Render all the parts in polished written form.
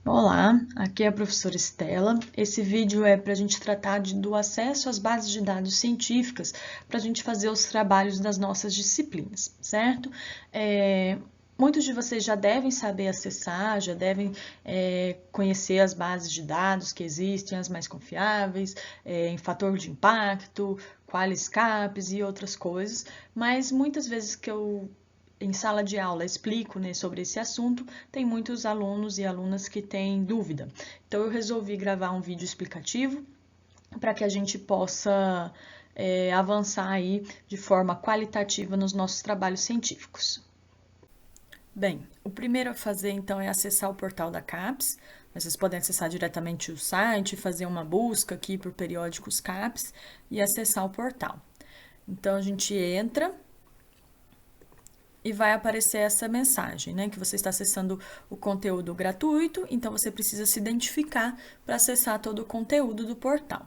Olá, aqui é a professora Estela. Esse vídeo é para a gente tratar do acesso às bases de dados científicas para a gente fazer os trabalhos das nossas disciplinas, certo? Muitos de vocês já devem saber acessar, já devem conhecer as bases de dados que existem, as mais confiáveis, em fator de impacto, QualiSCAPes e outras coisas, mas muitas vezes que eu em sala de aula explico, né, sobre esse assunto, tem muitos alunos e alunas que têm dúvida. Então eu resolvi gravar um vídeo explicativo para que a gente possa avançar aí de forma qualitativa nos nossos trabalhos científicos. Bem, o primeiro a fazer então é acessar o portal da CAPES. Vocês podem acessar diretamente o site, fazer uma busca aqui por periódicos CAPES e acessar o portal. Então a gente entra e vai aparecer essa mensagem, né? Que você está acessando o conteúdo gratuito, então você precisa se identificar para acessar todo o conteúdo do portal.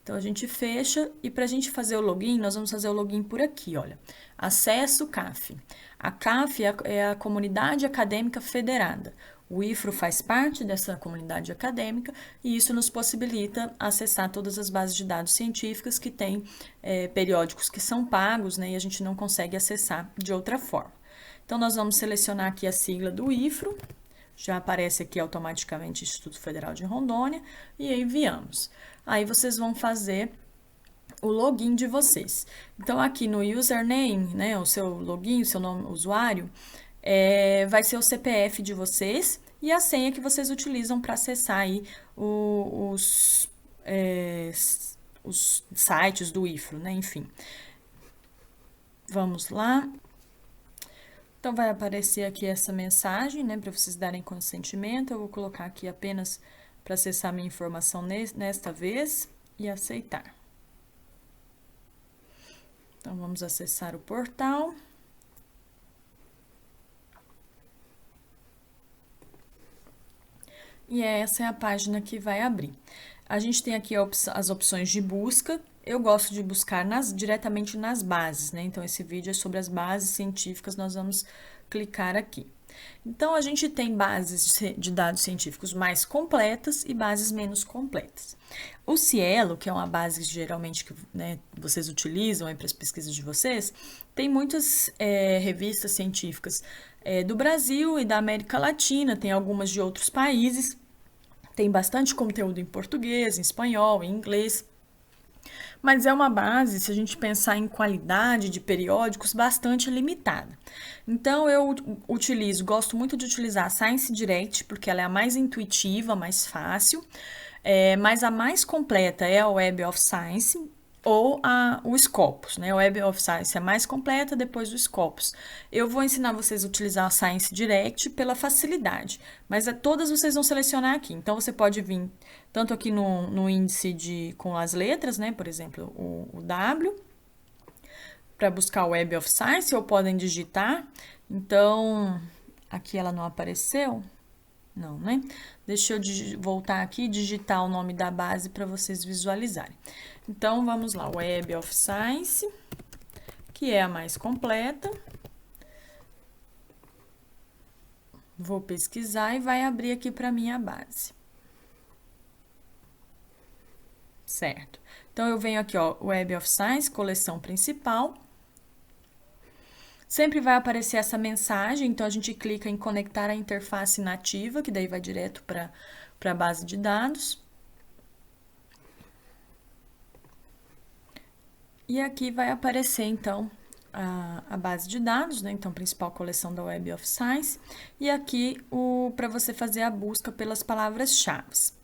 Então a gente fecha e para a gente fazer o login, nós vamos fazer o login por aqui, olha. Acesso CAF. A CAF é a Comunidade Acadêmica Federada. O IFRO faz parte dessa comunidade acadêmica e isso nos possibilita acessar todas as bases de dados científicas que têm periódicos que são pagos, né, e a gente não consegue acessar de outra forma. Então, nós vamos selecionar aqui a sigla do IFRO, já aparece aqui automaticamente Instituto Federal de Rondônia, e enviamos. Aí vocês vão fazer o login de vocês. Então, aqui no username, né, o seu login, o seu nome, usuário, vai ser o CPF de vocês e a senha que vocês utilizam para acessar aí os sites do IFRO, né? Enfim. Vamos lá. Então, vai aparecer aqui essa mensagem, né? Para vocês darem consentimento. Eu vou colocar aqui apenas para acessar minha informação nesta vez e aceitar. Então, vamos acessar o portal. E essa é a página que vai abrir. A gente tem aqui as opções de busca. Eu gosto de buscar diretamente nas bases, né? Então, esse vídeo é sobre as bases científicas, nós vamos clicar aqui. Então, a gente tem bases de dados científicos mais completas e bases menos completas. O Cielo, que é uma base geralmente que, né, vocês utilizam para as pesquisas de vocês, tem muitas revistas científicas do Brasil e da América Latina, tem algumas de outros países, tem bastante conteúdo em português, em espanhol, em inglês. Mas é uma base, se a gente pensar em qualidade de periódicos, bastante limitada. Então, eu gosto muito de utilizar a Science Direct, porque ela é a mais intuitiva, mais fácil, mas a mais completa é a Web of Science ou o Scopus, né? A Web of Science é mais completa, depois o Scopus. Eu vou ensinar vocês a utilizar a Science Direct pela facilidade, mas todas vocês vão selecionar aqui. Então, você pode vir tanto aqui no índice com as letras, né? Por exemplo, o W, para buscar o Web of Science, ou podem digitar. Então, aqui ela não apareceu. Não, né? Deixa eu voltar aqui e digitar o nome da base para vocês visualizarem. Então, vamos lá, Web of Science, que é a mais completa. Vou pesquisar e vai abrir aqui para minha base. Certo. Então, eu venho aqui, ó, Web of Science, coleção principal. Sempre vai aparecer essa mensagem, então a gente clica em conectar a interface nativa, que daí vai direto para a base de dados. E aqui vai aparecer, então, a base de dados, né? Então, principal coleção da Web of Science. E aqui, para você fazer a busca pelas palavras-chave.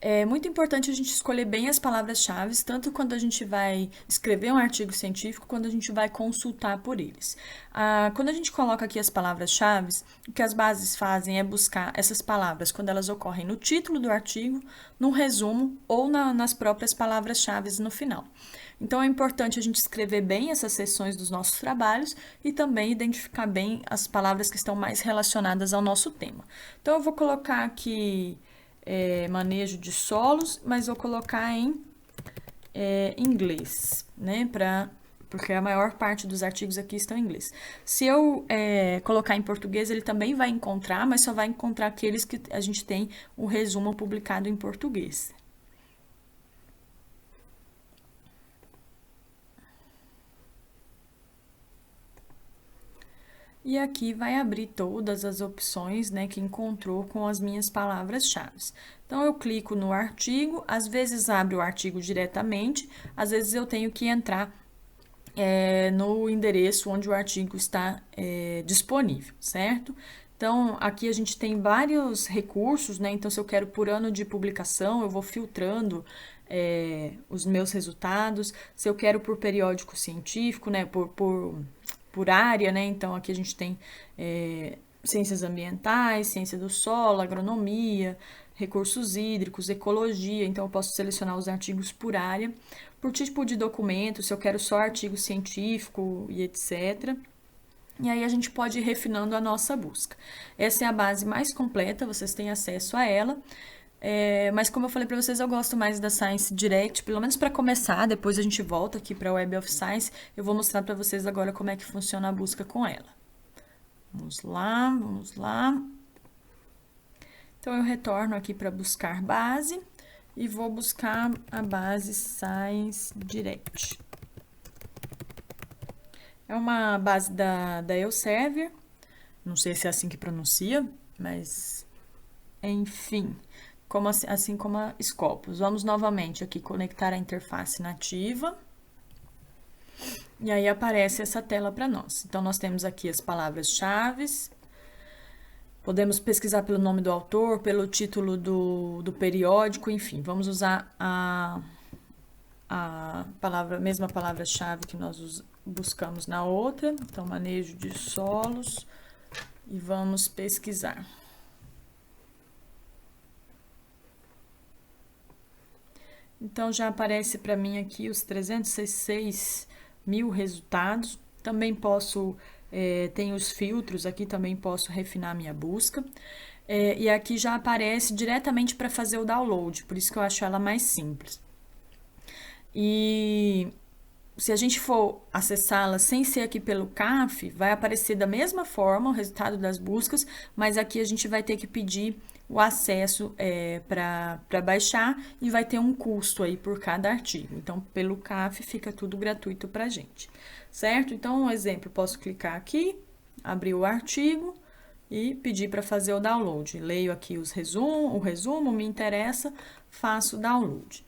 É muito importante a gente escolher bem as palavras-chave, tanto quando a gente vai escrever um artigo científico, quando a gente vai consultar por eles. Quando a gente coloca aqui as palavras-chave, o que as bases fazem é buscar essas palavras quando elas ocorrem no título do artigo, no resumo ou nas próprias palavras-chave no final. Então, é importante a gente escrever bem essas seções dos nossos trabalhos e também identificar bem as palavras que estão mais relacionadas ao nosso tema. Então, eu vou colocar aqui manejo de solos, mas vou colocar em inglês, né, para porque a maior parte dos artigos aqui estão em inglês. Se eu colocar em português, ele também vai encontrar, mas só vai encontrar aqueles que a gente tem o resumo publicado em português. E aqui vai abrir todas as opções, né, que encontrou com as minhas palavras-chave. Então, eu clico no artigo, às vezes abre o artigo diretamente, às vezes eu tenho que entrar no endereço onde o artigo está disponível, certo? Então, aqui a gente tem vários recursos, né? Então, se eu quero por ano de publicação, eu vou filtrando os meus resultados. Se eu quero por periódico científico, né? Por área, né? Então, aqui a gente tem ciências ambientais, ciência do solo, agronomia, recursos hídricos, ecologia. Então, eu posso selecionar os artigos por área. Por tipo de documento, se eu quero só artigo científico e etc. E aí a gente pode ir refinando a nossa busca. Essa é a base mais completa, vocês têm acesso a ela. Mas como eu falei para vocês, eu gosto mais da Science Direct, pelo menos para começar, depois a gente volta aqui para a Web of Science. Eu vou mostrar para vocês agora como é que funciona a busca com ela. Vamos lá, vamos lá. Então, eu retorno aqui para buscar base e vou buscar a base Science Direct. É uma base da Elsevier, não sei se é assim que pronuncia, mas enfim, assim como a Scopus. Vamos novamente aqui conectar a interface nativa. E aí aparece essa tela para nós. Então, nós temos aqui as palavras-chave. Podemos pesquisar pelo nome do autor, pelo título do periódico, enfim. Vamos usar a mesma palavra-chave que nós buscamos na outra. Então, manejo de solos. E vamos pesquisar. Então, já aparece para mim aqui os 306 mil resultados. Também posso, tem os filtros aqui, também posso refinar minha busca. E aqui já aparece diretamente para fazer o download, por isso que eu acho ela mais simples. E se a gente for acessá-la sem ser aqui pelo CAF, vai aparecer da mesma forma o resultado das buscas, mas aqui a gente vai ter que pedir o acesso para baixar e vai ter um custo aí por cada artigo. Então, pelo CAF fica tudo gratuito para a gente, certo? Então, um exemplo, posso clicar aqui, abrir o artigo e pedir para fazer o download. Leio aqui o resumo, me interessa, faço o download.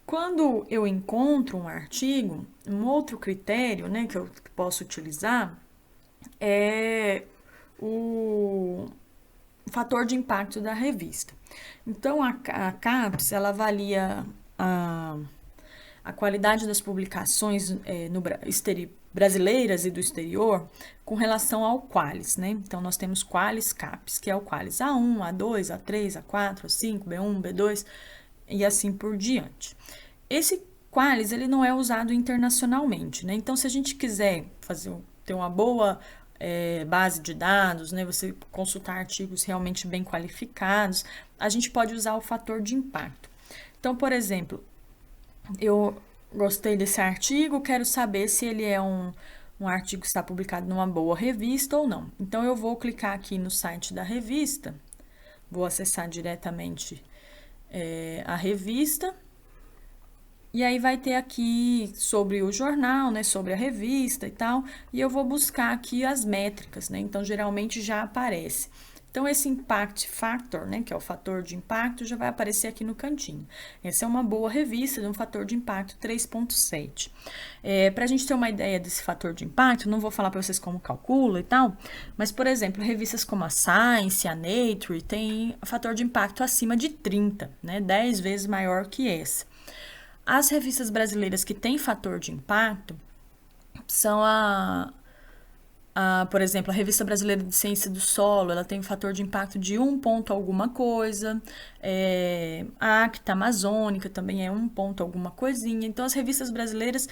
Quando eu encontro um artigo, um outro critério, né, que eu posso utilizar é o fator de impacto da revista. Então, a CAPES, ela avalia a qualidade das publicações brasileiras e do exterior com relação ao Qualis, né? Então, nós temos Qualis CAPES, que é o Qualis A1, A2, A3, A4, A5, B1, B2 e assim por diante. Esse Qualis, ele não é usado internacionalmente, né? Então, se a gente quiser ter uma boa base de dados, né? Você consultar artigos realmente bem qualificados, a gente pode usar o fator de impacto. Então, por exemplo, eu gostei desse artigo, quero saber se ele é um artigo que está publicado numa boa revista ou não. Então, eu vou clicar aqui no site da revista, vou acessar diretamente a revista, e aí vai ter aqui sobre o jornal, né, sobre a revista e tal, e eu vou buscar aqui as métricas, né, então geralmente já aparece. Então, esse Impact Factor, né, que é o fator de impacto, já vai aparecer aqui no cantinho. Essa é uma boa revista de um fator de impacto 3.7. Para a gente ter uma ideia desse fator de impacto, não vou falar para vocês como calcula e tal, mas, por exemplo, revistas como a Science, a Nature, tem fator de impacto acima de 30, né, 10 vezes maior que essa. As revistas brasileiras que têm fator de impacto são Por exemplo, a Revista Brasileira de Ciência do Solo, ela tem um fator de impacto de 1 ponto alguma coisa. A Acta Amazônica também é 1 ponto alguma coisinha. Então, as revistas brasileiras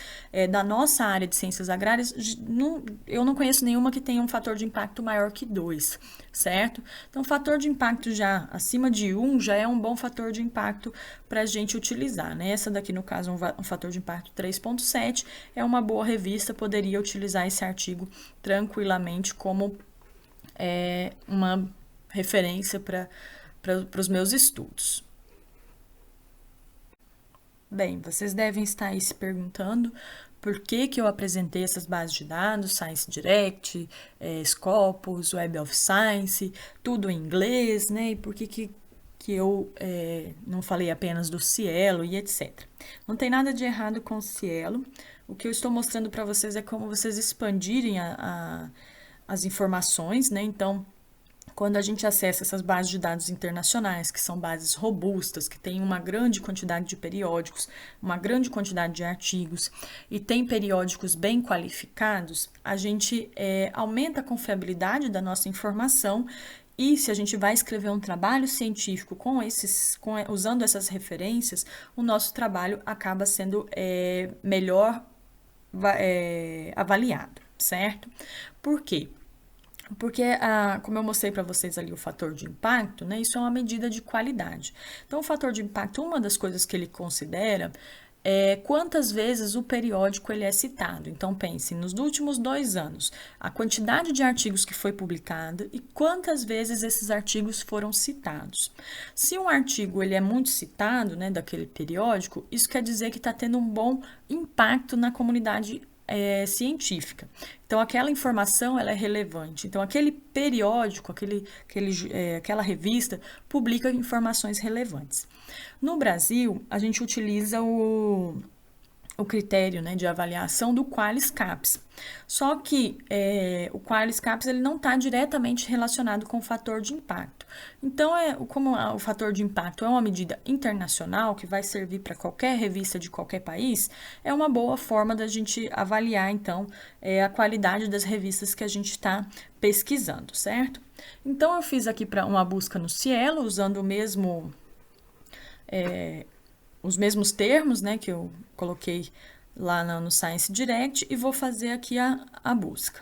da nossa área de ciências agrárias, eu não conheço nenhuma que tenha um fator de impacto maior que 2, certo? Então, fator de impacto já acima de 1 já é um bom fator de impacto para a gente utilizar, né? Essa daqui, no caso, um fator de impacto 3,7, é uma boa revista, poderia utilizar esse artigo tranquilamente como uma referência para os meus estudos. Bem, vocês devem estar aí se perguntando por que eu apresentei essas bases de dados, Science Direct, Scopus, Web of Science, tudo em inglês, né? E por que eu não falei apenas do Cielo e etc. Não tem nada de errado com o Cielo. O que eu estou mostrando para vocês é como vocês expandirem as informações, né? Então, quando a gente acessa essas bases de dados internacionais, que são bases robustas, que têm uma grande quantidade de periódicos, uma grande quantidade de artigos, e tem periódicos bem qualificados, a gente aumenta a confiabilidade da nossa informação. E se a gente vai escrever um trabalho científico usando essas referências, o nosso trabalho acaba sendo melhor avaliado, certo? Por quê? Porque, como eu mostrei para vocês ali o fator de impacto, né, isso é uma medida de qualidade. Então, o fator de impacto, uma das coisas que ele considera é quantas vezes o periódico ele é citado. Então, pense, nos últimos 2 anos, a quantidade de artigos que foi publicada e quantas vezes esses artigos foram citados. Se um artigo ele é muito citado, né, daquele periódico, isso quer dizer que está tendo um bom impacto na comunidade científica. Então, aquela informação ela é relevante. Então, aquele periódico, aquela revista publica informações relevantes. No Brasil, a gente utiliza o critério, né, de avaliação do Qualis-CAPES. Só que o Qualis-CAPES ele não está diretamente relacionado com o fator de impacto. Então, como o fator de impacto é uma medida internacional que vai servir para qualquer revista de qualquer país, é uma boa forma da gente avaliar, então, a qualidade das revistas que a gente está pesquisando, certo? Então, eu fiz aqui uma busca no Cielo, usando os mesmos termos, né, que eu coloquei lá no Science Direct, e vou fazer aqui a busca.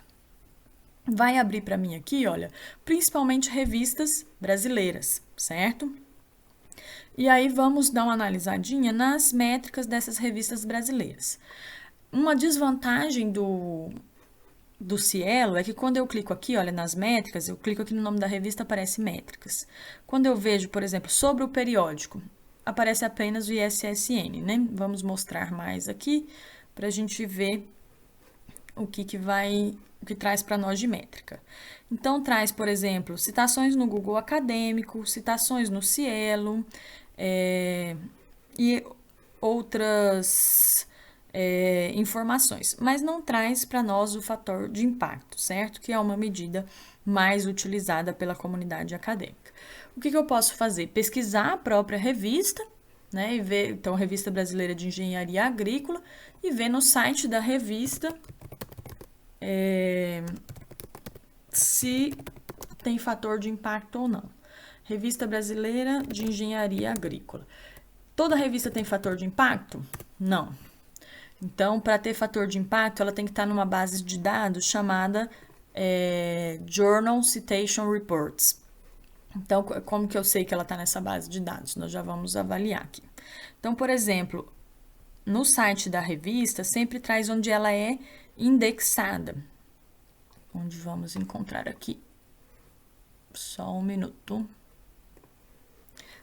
Vai abrir para mim aqui, olha, principalmente revistas brasileiras, certo? E aí vamos dar uma analisadinha nas métricas dessas revistas brasileiras. Uma desvantagem do Cielo é que quando eu clico aqui, olha, nas métricas, eu clico aqui no nome da revista, aparece métricas. Quando eu vejo, por exemplo, sobre o periódico, aparece apenas o ISSN, né? Vamos mostrar mais aqui para a gente ver o que traz para nós de métrica. Então, traz, por exemplo, citações no Google Acadêmico, citações no Cielo e outras informações, mas não traz para nós o fator de impacto, certo? Que é uma medida mais utilizada pela comunidade acadêmica. O que eu posso fazer? Pesquisar a própria revista, né? E ver, então, Revista Brasileira de Engenharia Agrícola, e ver no site da revista se tem fator de impacto ou não. Revista Brasileira de Engenharia Agrícola. Toda revista tem fator de impacto? Não. Então, para ter fator de impacto, ela tem que estar numa base de dados chamada Journal Citation Reports. Então, como que eu sei que ela está nessa base de dados? Nós já vamos avaliar aqui. Então, por exemplo, no site da revista, sempre traz onde ela é indexada. Onde vamos encontrar aqui? Só um minuto.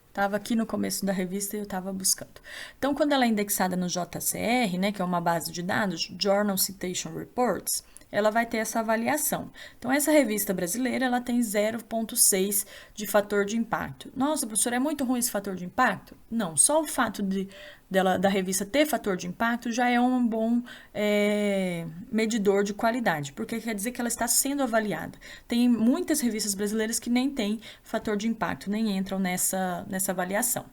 Estava aqui no começo da revista e eu estava buscando. Então, quando ela é indexada no JCR, né, que é uma base de dados, Journal Citation Reports, ela vai ter essa avaliação. Então, essa revista brasileira, ela tem 0,6 de fator de impacto. Nossa, professora, é muito ruim esse fator de impacto? Não, só o fato da revista ter fator de impacto já é um bom medidor de qualidade, porque quer dizer que ela está sendo avaliada. Tem muitas revistas brasileiras que nem têm fator de impacto, nem entram nessa avaliação.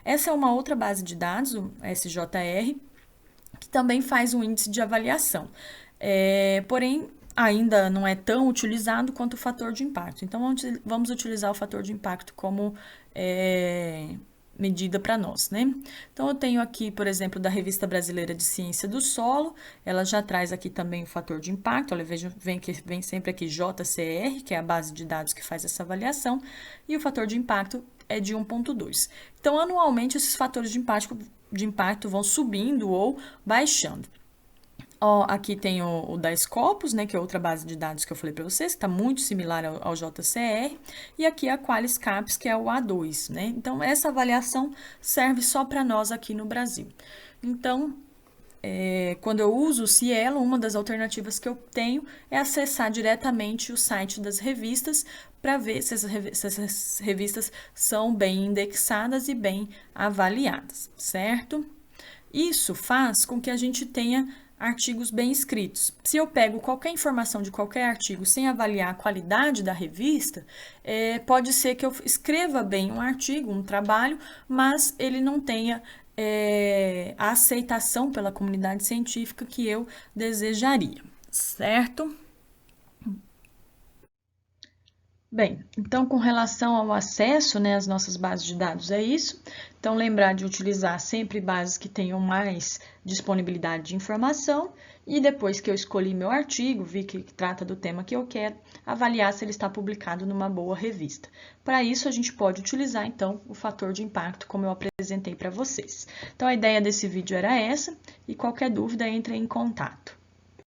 Essa é uma outra base de dados, o SJR, que também faz um índice de avaliação. Porém, ainda não é tão utilizado quanto o fator de impacto. Então, vamos utilizar o fator de impacto como medida para nós, né? Então, eu tenho aqui, por exemplo, da Revista Brasileira de Ciência do Solo, ela já traz aqui também o fator de impacto, olha, vem sempre aqui JCR, que é a base de dados que faz essa avaliação, e o fator de impacto é de 1,2. Então, anualmente, esses fatores de impacto vão subindo ou baixando. Ó, aqui tem o da Scopus, né, que é outra base de dados que eu falei para vocês, que está muito similar ao JCR, e aqui a QualisCAPS, que é o A2, né? Então, essa avaliação serve só para nós aqui no Brasil. Então, quando eu uso o Cielo, uma das alternativas que eu tenho é acessar diretamente o site das revistas para ver se essas revistas são bem indexadas e bem avaliadas, certo? Isso faz com que a gente tenha artigos bem escritos. Se eu pego qualquer informação de qualquer artigo sem avaliar a qualidade da revista, pode ser que eu escreva bem um artigo, um trabalho, mas ele não tenha a aceitação pela comunidade científica que eu desejaria, certo? Bem, então com relação ao acesso, né, às nossas bases de dados é isso. Então lembrar de utilizar sempre bases que tenham mais disponibilidade de informação e depois que eu escolhi meu artigo, vi que trata do tema que eu quero, avaliar se ele está publicado numa boa revista. Para isso a gente pode utilizar então o fator de impacto como eu apresentei para vocês. Então a ideia desse vídeo era essa e qualquer dúvida entre em contato.